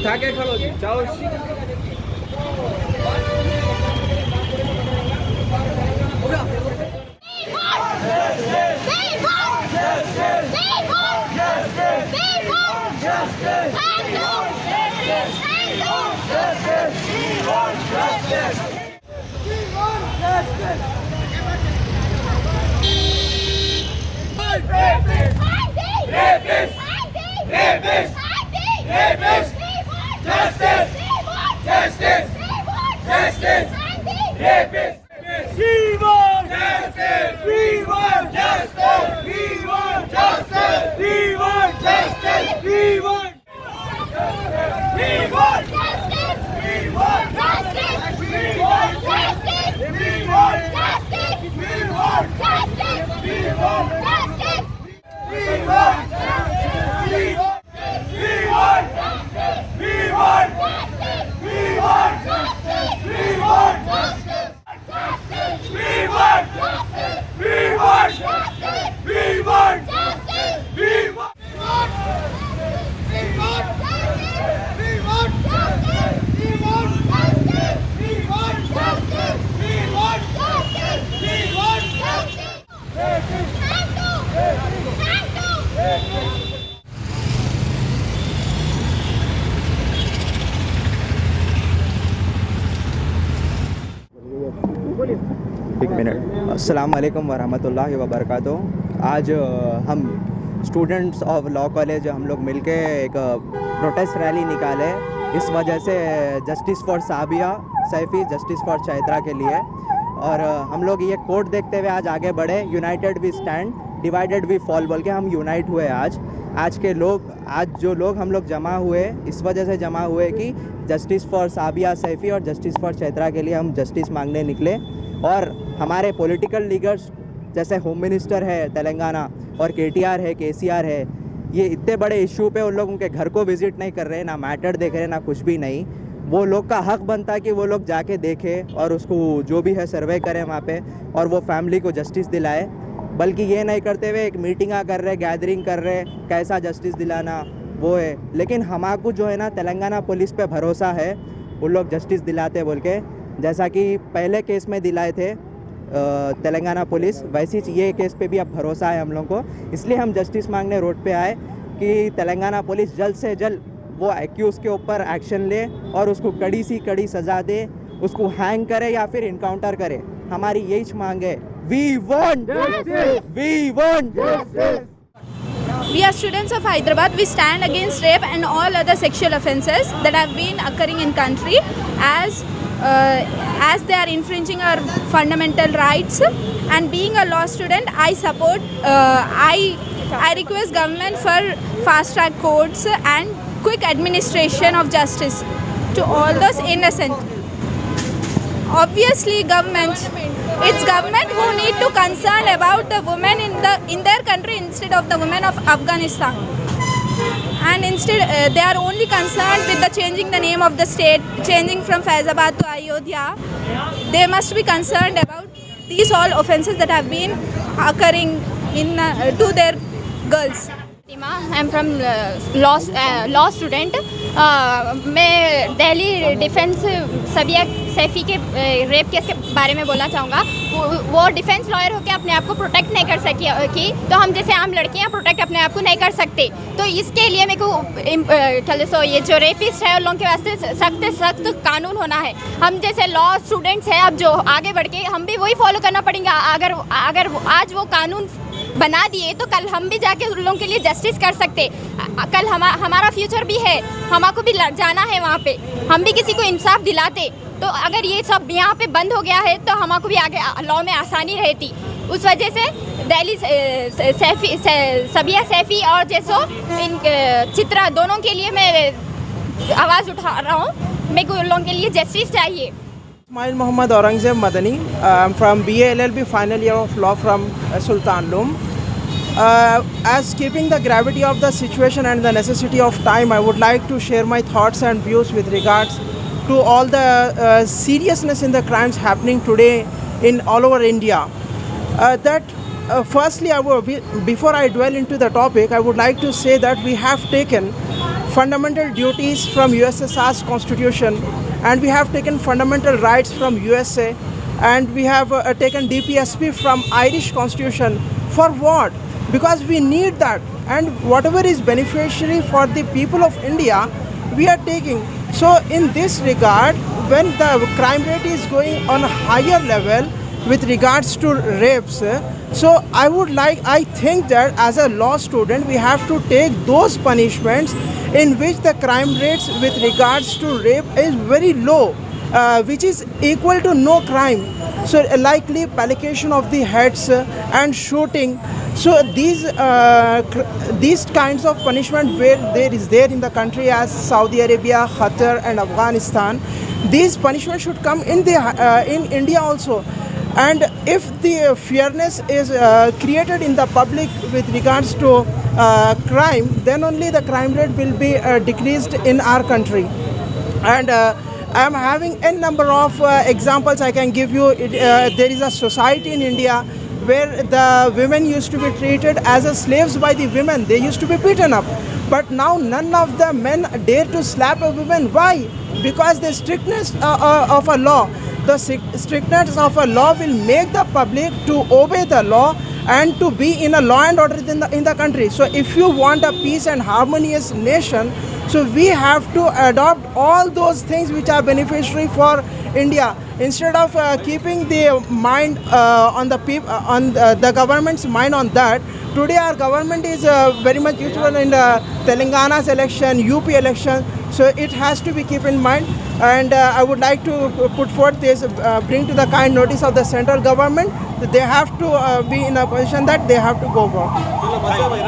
उठा के खड़ो जी जाओ एक मिनट। अस्सलाम वालेकुम वरहमतुल्लाहि वबरकातुहू। आज हम स्टूडेंट्स ऑफ लॉ कॉलेज हम लोग मिलके एक प्रोटेस्ट रैली निकाले इस वजह से justice for Sabiya Saifi, justice for Chaitra के लिए। और हम लोग ये कोट देखते हुए आज आगे बढ़े, united we stand divided we fall बोल के हम यूनाइट हुए। आज के लोग, आज जो लोग हम लोग जमा हुए इस वजह से जमा हुए कि जस्टिस फॉर साबिया सैफ़ी और जस्टिस फॉर चैत्रा के लिए हम जस्टिस मांगने निकले। और हमारे पॉलिटिकल लीडर्स जैसे होम मिनिस्टर है तेलंगाना और KTR है, KCR है, ये इतने बड़े इशू पे उन लोग उनके घर को विज़िट नहीं कर रहे, ना मैटर देख रहे, ना कुछ भी नहीं। वो लोग का हक बनता है कि वो लोग जाके देखें और उसको जो भी है सर्वे करें वहाँ पे और वो फैमिली को जस्टिस दिलाए। बल्कि ये नहीं करते हुए एक मीटिंगा कर रहे, गैदरिंग कर रहे, कैसा जस्टिस दिलाना वो है। लेकिन हमारे जो है ना तेलंगाना पुलिस पे भरोसा है, उन लोग जस्टिस दिलाते बोल के, जैसा कि पहले केस में दिलाए थे तेलंगाना पुलिस, वैसी ये केस पे भी अब भरोसा है हम लोग को। इसलिए हम जस्टिस मांगने रोड पे आए कि तेलंगाना पुलिस जल्द से जल्द वो एक्यूज़ के ऊपर एक्शन ले और उसको कड़ी सी कड़ी सज़ा दे, उसको हैंग करे या फिर इनकाउंटर करे। हमारी यही मांग है। We want justice! We want justice! We are students of Hyderabad. We stand against rape and all other sexual offences that have been occurring in country as they are infringing our fundamental rights. And being a law student, I support, I request government for fast track courts and quick administration of justice to all those innocent. Obviously, it's government who need to concern about the women in their country instead of the women of Afghanistan. And instead, they are only concerned with the changing the name of the state, changing from Faizabad to Ayodhya. They must be concerned about these all offences that have been occurring to their girls. I am from law student. मैं Delhi defence साबिया सैफ़ी के rape case के बारे में बोलना चाहूँगा। वो defence lawyer होकर अपने आप को प्रोटेक्ट नहीं कर सकी, तो हम जैसे आम लड़कियाँ प्रोटेक्ट अपने आप को नहीं कर सकते। तो इसके लिए मेरे को ये जो रेपिस्ट है उन लोगों के वास्ते सख्त से सख्त कानून होना है। हम जैसे लॉ स्टूडेंट्स हैं, अब जो आगे बढ़ के हम भी वही फॉलो करना पड़ेगा। अगर आज वो कानून बना दिए तो कल हम भी जाके उन लोगों के लिए जस्टिस कर सकते। कल हमारा फ्यूचर भी है, हमको भी जाना है वहाँ पे, हम भी किसी को इंसाफ दिलाते। तो अगर ये सब यहाँ पे बंद हो गया है तो हमको भी आगे लॉ में आसानी रहती। उस वजह से दिल्ली साबिया सैफ़ी और जैसो इन चित्रा दोनों के लिए मैं आवाज़ उठा रहा हूँ। मेरे को उन लोगों के लिए जस्टिस चाहिए। Ismail Mohammad Aurangzeb Madani. I'm from BA LLB final year of law from Sultan Loom. As keeping the gravity of the situation and the necessity of time, I would like to share my thoughts and views with regards to all the seriousness in the crimes happening today in all over India. Firstly, before I dwell into the topic, I would like to say that we have taken fundamental duties from USSR's constitution, and we have taken fundamental rights from USA, and we have taken DPSP from Irish constitution. For what? Because we need that, and whatever is beneficiary for the people of India, we are taking. So in this regard, when the crime rate is going on a higher level with regards to rapes, so I think that as a law student, we have to take those punishments in which the crime rates with regards to rape is very low, which is equal to no crime. So likely palliation of the heads and shooting. So these kinds of punishment where there is there in the country as Saudi Arabia, Qatar and Afghanistan, these punishments should come in India also. And if the fairness is created in the public with regards to crime, then only the crime rate will be decreased in our country. And I am having a number of examples I can give you. There is a society in India where the women used to be treated as slaves by the women. They used to be beaten up. But now none of the men dare to slap a woman. Why? Because the strictness of a law. The strictness of a law will make the public to obey the law and to be in a law and order in the country. So if you want a peace and harmonious nation, so we have to adopt all those things which are beneficiary for India. Instead of keeping the mind on the government's mind on that, today our government is very much useful in Telangana's election, UP election. So it has to be kept in mind. And I would like to put forth this, bring to the kind notice of the central government that they have to be in a position that they have to go for.